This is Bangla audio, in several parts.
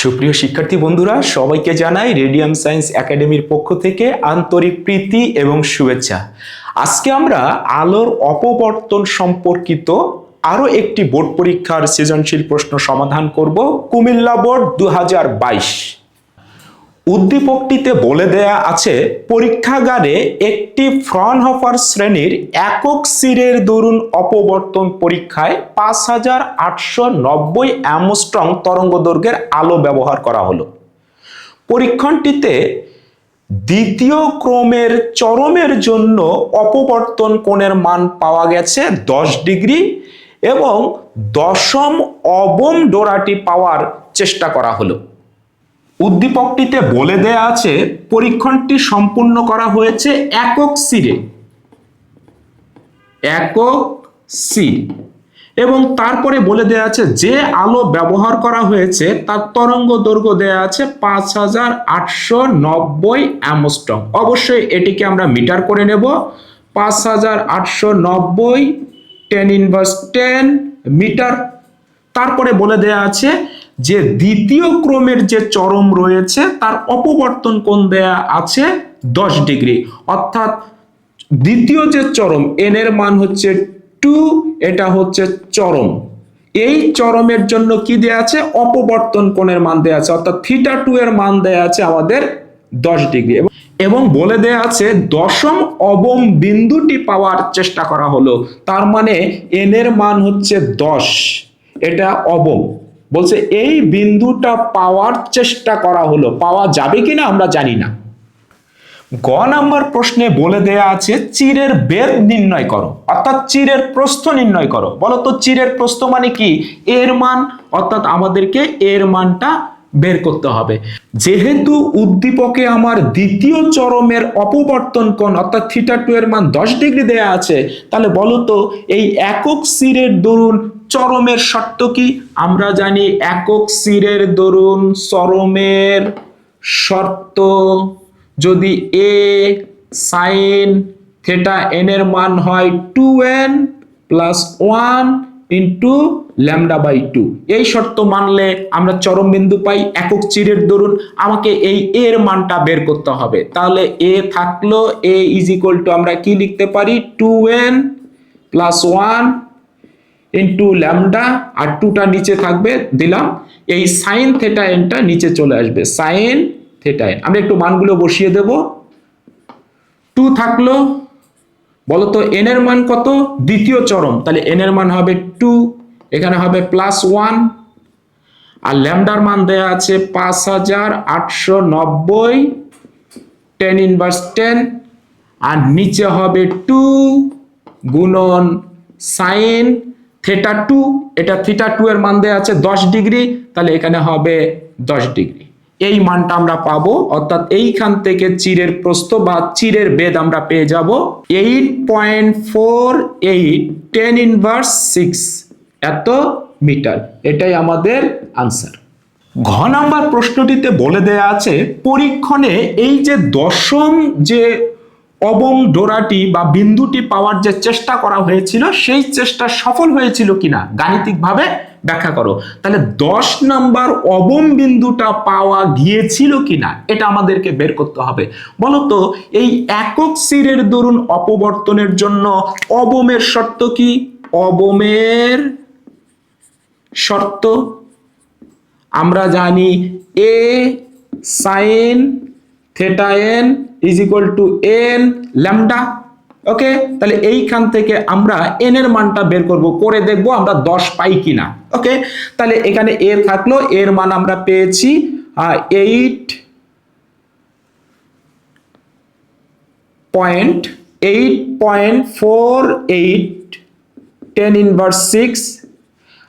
সুপ্রিয় শিক্ষার্থী বন্ধুরা, সবাইকে জানাই রেডিয়াম সায়েন্স একাডেমির পক্ষ থেকে আন্তরিক প্রীতি এবং শুভেচ্ছা। আজকে আমরা আলোর অপবর্তন সম্পর্কিত আরো একটি বোর্ড পরীক্ষার সৃজনশীল প্রশ্ন সমাধান করব। কুমিল্লা বোর্ড 2022। উদ্দীপকটিতে বলে দেয়া আছে, পরীক্ষাগারে একটি ফ্রনহফার শ্রেণীর একক সিরের দরুন অপবর্তন পরীক্ষায় 5890 অ্যামস্ট্রং তরঙ্গদৈর্ঘ্যের আলো ব্যবহার করা হলো। পরীক্ষণটিতে দ্বিতীয় ক্রমের চরমের জন্য অপবর্তন কোণের মান পাওয়া গেছে 10 ডিগ্রি এবং দশম অবম ডোরাটি পাওয়ার চেষ্টা করা হলো। উদ্দীপকটিতে বলে দেয়া আছে, পরীক্ষণটি সম্পূর্ণ করা হয়েছে একক সিরে, এবং তারপরে বলে দেয়া আছে যে আলো ব্যবহার করা হয়েছে তার তরঙ্গ দৈর্ঘ্য দেয়া আছে 5890 অ্যামস্ট্রং। অবশ্যই এটিকে আমরা মিটার করে নেব। 5890 10⁻10 মিটার। তারপরে বলে দেয়া আছে যে দ্বিতীয় ক্রমের যে চরম রয়েছে তার অপবর্তন কোণ দেয়া আছে 10 ডিগ্রি, অর্থাৎ দ্বিতীয় যে চরম n এর মান হচ্ছে 2, এটা হচ্ছে চরম। এই চরমের জন্য কি দেয়া আছে? অপবর্তন কোণের মান দেয়া আছে, অর্থাৎ θ2 এর মান দেয়া আছে আমাদের 10 ডিগ্রি এবং বলে দেয়া আছে দশম অবম বিন্দুটি পাওয়ার চেষ্টা করা হলো। তার মানে n এর মান হচ্ছে 10, এটা অবম। বলছে এই বিন্দুটা পাওয়ার চেষ্টা করা হলো, পাওয়া যাবে কিনা আমরা জানি না। গ নাম্বার প্রশ্নে বলে দেয়া আছে চিরের বেদ নির্ণয় করো, অর্থাৎ চিরের প্রস্থ নির্ণয় করো। বলো তো চিরের প্রস্থ মানে কি? এর মান, অর্থাৎ আমাদেরকে এর মানটা বের করতে হবে। যেহেতু উদ্দীপকে আমার দ্বিতীয় চরমের অপবর্তন কোণ অর্থাৎ θ2 এর মান 10 ডিগ্রি দেয়া আছে, তাহলে বলো তো এই একক সিরের দরুন চরমের শর্ত কি? আমরা জানি একক সিরের দরুন চরমের শর্ত যদি a sin θn এর মান হয় 2n + 1 * λ/2, এই শর্ত মানলে আমরা চরম বিন্দু পাই একক চিরের দরুন। আমাকে এই এর মানটা বের করতে হবে। তাহলে a থাকলো, a = আমরা কি লিখতে পারি? 2n + 1 * λ, আর 2টা নিচে থাকবে, দিলাম। এই sin θn টা নিচে চলে আসবে, sin θn। আমরা একটু মানগুলো বসিয়ে দেব। 2 থাকলো, বলতো n এর মান কত? দ্বিতীয় চরম, তাহলে n এর মান হবে 2, এখানে হবে +1, আর ল্যামডার মান দেয়া আছে 5890 10⁻10, আর নিচে হবে 2 গুণন sin θ2, এটা θ2 এর মান দেয়া আছে 10 ডিগ্রি, তাহলে এখানে হবে 10 ডিগ্রি। এই মানটা আমরা পাবো, অর্থাৎ এইখান থেকে চিরের প্রস্থ বা চিরের বেদ আমরা পেয়ে যাব 8.48 10⁻6 এত মিটার। এটাই আমাদের আনসার। ঘ নাম্বার প্রশ্নটিতে বলে দেয়া আছে, পরীক্ষণে এই যে দশম যে অবম ডোরাটি বা বিন্দুটি পাওয়ার যে চেষ্টা করা হয়েছিল সেই চেষ্টা সফল হয়েছিল কিনা গাণিতিকভাবে ব্যাখ্যা করো। তাহলে 10 নাম্বার অবম বিন্দুটা পাওয়া গিয়েছিল কিনা এটা আমাদেরকে বের করতে হবে। বলতো এই একক সিরের দরুন অপবর্তনের জন্য অবমের শর্ত কি? অবমের শর্ত আমরা জানি a sin θn = n lambda. Okay, তাহলে এইখান থেকে আমরা n এর মানটা বের করব, করে দেখব আমরা 10 পাই কিনা। ওকে, তাহলে এখানে a থাকলো, এর মান আমরা পেয়েছি 8.48 10⁻6,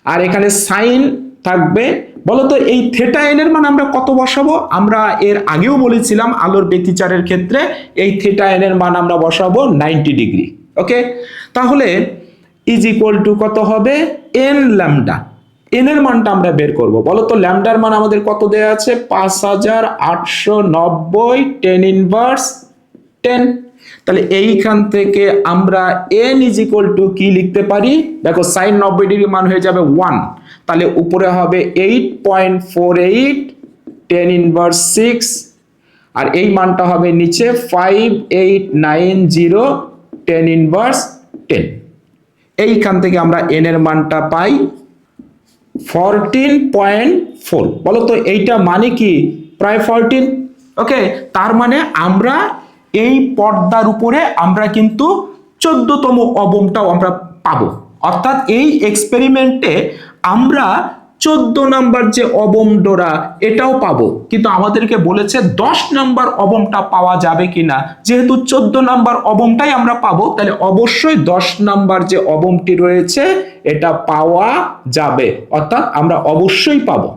আর এখানে সাইন থাকবে। বলতো এই θn এর মান আমরা কত বসাবো? আমরা এর আগেও বলেছিলাম আলোর ব্যতিচারের ক্ষেত্রে এই θn এর মান আমরা বসাবো 90 ডিগ্রি। ওকে, তাহলে = কত হবে? n lambda. n এর মানটা আমরা বের করব। বলতো ল্যামডার মান আমাদের কত দেয়া আছে? 5890 10⁻10। তাহলে এইখান থেকে আমরা n = কি লিখতে পারি? দেখো sin 90 ডিগ্রি মান হয়ে যাবে 1, তাহলে উপরে হবে 8.48 10 ইনভার্স 6, আর এই মানটা হবে নিচে 5890 10 ইনভার্স 10। এইখান থেকে আমরা n এর মানটা পাই 14.4। বলো তো এইটা মানে কি? প্রায় 14। ওকে, তার মানে আমরা এই পর্দার উপরে আমরা কিন্তু 14তম অবমটাও আমরা পাবো। অর্থাৎ এই এক্সপেরিমেন্টে আমরা 14 নাম্বার যে অবম ডোরা এটাও পাবো, কিন্তু আমাদেরকে বলেছে 10 নাম্বার অবমটা পাওয়া যাবে কিনা। যেহেতু 14 নাম্বার অবমটাই আমরা পাবো, তাহলে অবশ্যই 10 নাম্বার যে অবমটি রয়েছে এটা পাওয়া যাবে, অর্থাৎ আমরা অবশ্যই পাবো।